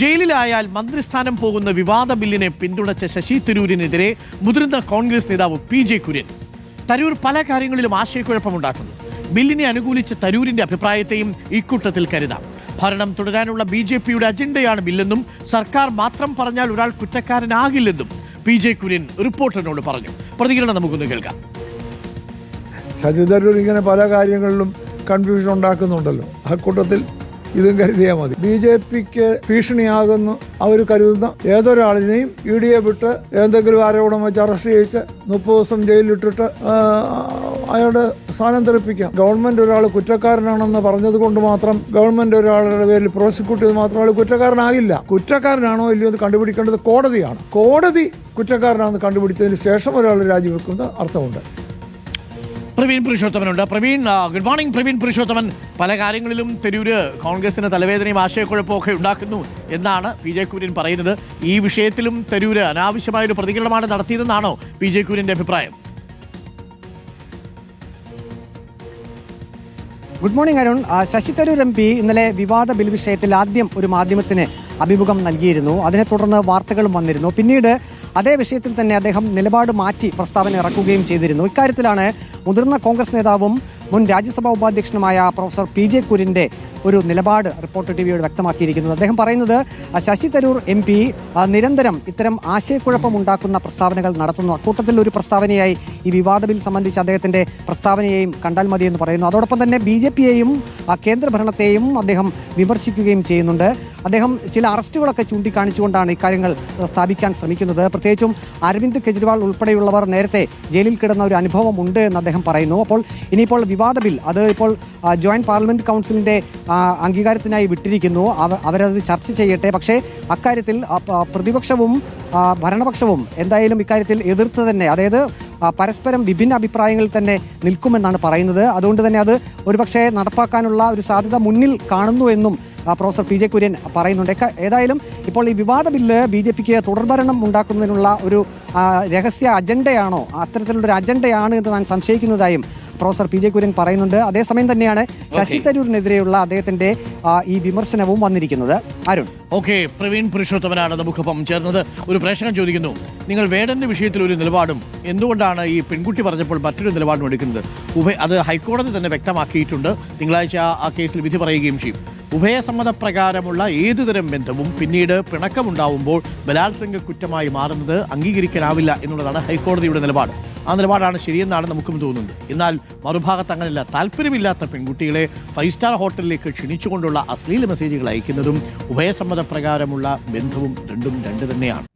ജയിലിലായാൽ മന്ത്രിസ്ഥാനം പോകുന്ന വിവാദ ബില്ലിനെ പിന്തുണച്ച ശശി തരൂരിനെതിരെ മുതിർന്ന കോൺഗ്രസ് നേതാവ് PJ കുര്യൻ. തരൂർ പല കാര്യങ്ങളിലും ആശയക്കുഴപ്പമുണ്ടാക്കുന്നു. ബില്ലിനെ അനുകൂലിച്ച തരൂരിന്റെ അഭിപ്രായത്തെയും ഇക്കൂട്ടത്തിൽ കരുതാം. ഭരണം തുടരാനുള്ള BJPയുടെ അജണ്ടയാണ് ബില്ലെന്നും സർക്കാർ മാത്രം പറഞ്ഞാൽ ഒരാൾ കുറ്റക്കാരനാകില്ലെന്നും PJ കുര്യൻ റിപ്പോർട്ടറിനോട് പറഞ്ഞു. പ്രതികരണം നമുക്കൊന്ന് കേൾക്കാം. ശശി തരൂർ ഇങ്ങനെ പല കാര്യങ്ങളിലും കൺഫ്യൂഷൻ ഉണ്ടാക്കുന്നുണ്ടല്ലോ, ആ കൂട്ടത്തിൽ ഇതും കരുതിയാൽ മതി. BJPക്ക് ഭീഷണിയാകുന്നു അവർ കരുതുന്ന ഏതൊരാളിനെയും EDയെ വിട്ട് എന്തെങ്കിലും ആരോപണം വെച്ച് അറസ്റ്റ് ചെയ്യിച്ച് 30 ദിവസം ജയിലിലിട്ടിട്ട് അയാളുടെ സ്ഥാനം തെറിപ്പിക്കാം. ഗവൺമെന്റ് ഒരാൾ കുറ്റക്കാരനാണെന്ന് പറഞ്ഞത് കൊണ്ട് മാത്രം ഗവൺമെന്റ് ഒരാളുടെ പേരിൽ പ്രോസിക്യൂട്ട് ചെയ്ത് മാത്രം ആൾ കുറ്റക്കാരനാകില്ല. കുറ്റക്കാരനാണോ ഇല്ലയോ എന്ന് കണ്ടുപിടിക്കേണ്ടത് കോടതിയാണ്. കോടതി കുറ്റക്കാരനാണെന്ന് കണ്ടുപിടിച്ചതിന് ശേഷം ഒരാൾ രാജിവെക്കുന്ന അർത്ഥമുണ്ട്. പ്രവീൺ പുരുഷോത്തമനുണ്ട്. Praveen, good morning. പ്രവീൺ പുരുഷോത്തമൻ, പല കാര്യങ്ങളിലും തരൂര് കോൺഗ്രസിന് തലവേദനയും ആശയക്കുഴപ്പവും ഒക്കെ ഉണ്ടാക്കുന്നു എന്നാണ് PJ കുര്യൻ പറയുന്നത്. ഈ വിഷയത്തിലും തരൂര് അനാവശ്യമായൊരു പ്രതികരണമാണ് നടത്തിയതെന്നാണോ PJ കുര്യന്റെ അഭിപ്രായം? Good morning Arun. Shashi Tharoor MP ഇന്നലെ വിവാദ ബിൽ വിഷയത്തിൽ ആദ്യം ഒരു മാധ്യമത്തിന് അഭിമുഖം നൽകിയിരുന്നു. അതിനെ തുടർന്ന് വാർത്തകളും വന്നിരുന്നു. പിന്നീട് അതേ വിഷയത്തിൽ തന്നെ അദ്ദേഹം നിലപാട് മാറ്റി പ്രസ്താവന ഇറക്കുകയും ചെയ്തിരുന്നു. ഇക്കാര്യത്തിലാണ് മുതിർന്ന കോൺഗ്രസ് നേതാവും മുൻ രാജ്യസഭാ ഉപാധ്യക്ഷനുമായ പ്രൊഫസർ PJ കുര്യന്റെ ഒരു നിലപാട് റിപ്പോർട്ടർ TVയോട് വ്യക്തമാക്കിയിരിക്കുന്നത്. അദ്ദേഹം പറയുന്നത് ശശി തരൂർ MP നിരന്തരം ഇത്തരം ആശയക്കുഴപ്പമുണ്ടാക്കുന്ന പ്രസ്താവനകൾ നടത്തുന്നു. അക്കൂട്ടത്തിൽ ഒരു പ്രസ്താവനയായി ഈ വിവാദ ബിൽ സംബന്ധിച്ച് അദ്ദേഹത്തിന്റെ പ്രസ്താവനയെയും കണ്ടാൽ മതിയെന്ന് പറയുന്നു. അതോടൊപ്പം തന്നെ BJPയെയും കേന്ദ്ര ഭരണത്തെയും അദ്ദേഹം വിമർശിക്കുകയും ചെയ്യുന്നുണ്ട്. അദ്ദേഹം ചില അറസ്റ്റുകളൊക്കെ ചൂണ്ടിക്കാണിച്ചുകൊണ്ടാണ് ഇക്കാര്യങ്ങൾ സ്ഥാപിക്കാൻ ശ്രമിക്കുന്നത്. പ്രത്യേകിച്ചും അരവിന്ദ് കെജ്രിവാൾ ഉൾപ്പെടെയുള്ളവർ നേരത്തെ ജയിലിൽ കിടന്ന ഒരു അനുഭവം ഉണ്ട് എന്ന് അദ്ദേഹം പറയുന്നു. അപ്പോൾ ഇനിയിപ്പോൾ വിവാദ ബിൽ അത് ഇപ്പോൾ ജോയിന്റ് പാർലമെന്റ് കൗൺസിലിന്റെ അംഗീകാരത്തിനായി വിട്ടിരിക്കുന്നു. അവരത് ചർച്ച ചെയ്യട്ടെ. പക്ഷേ അക്കാര്യത്തിൽ പ്രതിപക്ഷവും ഭരണപക്ഷവും എന്തായാലും ഇക്കാര്യത്തിൽ എതിർത്ത് തന്നെ, അതായത് പരസ്പരം വിഭിന്ന അഭിപ്രായങ്ങളിൽ തന്നെ നിൽക്കുമെന്നാണ് പറയുന്നത്. അതുകൊണ്ട് തന്നെ അത് ഒരുപക്ഷെ നടപ്പാക്കാനുള്ള ഒരു സാധ്യത മുന്നിൽ കാണുന്നു എന്നും പ്രൊഫസർ PJ കുര്യൻ പറയുന്നുണ്ട്. ഏതായാലും ഇപ്പോൾ ഈ വിവാദ ബില്ല് BJPക്ക് തുടർഭരണം ഉണ്ടാക്കുന്നതിനുള്ള ഒരു രഹസ്യ അജണ്ടയാണോ, അത്തരത്തിലുള്ള ഒരു അജണ്ടയാണ് എന്ന് ഞാൻ സംശയിക്കുന്നതായും പ്രൊഫസർ PJ കുര്യൻ പറയുന്നുണ്ട്. അതേസമയം തന്നെയാണ് ശശി തരൂരിനെതിരെയുള്ള അദ്ദേഹത്തിന്റെ ഈ വിമർശനവും വന്നിരിക്കുന്നത്. അരുൺ, പ്രവീൺ പുരുഷോത്തമനാണ് നമുക്കൊപ്പം ചേർന്നത്. ഒരു പ്രേക്ഷകൻ ചോദിക്കുന്നു, നിങ്ങൾ വേടന്റെ വിഷയത്തിൽ ഒരു നിലപാടും എന്തുകൊണ്ടാണ് ഈ പെൺകുട്ടി പറഞ്ഞപ്പോൾ മറ്റൊരു നിലപാടും എടുക്കുന്നത്? അത് ഹൈക്കോടതി തന്നെ വ്യക്തമാക്കിയിട്ടുണ്ട്. തിങ്കളാഴ്ച ആ കേസിൽ വിധി പറയുകയും ചെയ്യും. ഉഭയസമ്മതപ്രകാരമുള്ള ഏതുതരം ബന്ധവും പിന്നീട് പിണക്കമുണ്ടാവുമ്പോൾ ബലാത്സംഗ കുറ്റമായി മാറുന്നത് അംഗീകരിക്കാനാവില്ല എന്നുള്ളതാണ് ഹൈക്കോടതിയുടെ നിലപാട്. ആ നിലപാടാണ് ശരിയെന്നാണ് നമുക്കും തോന്നുന്നത്. എന്നാൽ മറുഭാഗത്ത് അങ്ങനെയല്ല. താല്പര്യമില്ലാത്ത പെൺകുട്ടികളെ 5 സ്റ്റാർ ഹോട്ടലിലേക്ക് ക്ഷണിച്ചുകൊണ്ടുള്ള അശ്ലീല മെസ്സേജുകൾ അയക്കുന്നതും ഉഭയസമ്മതപ്രകാരമുള്ള ബന്ധവും രണ്ടും രണ്ട് തന്നെയാണ്.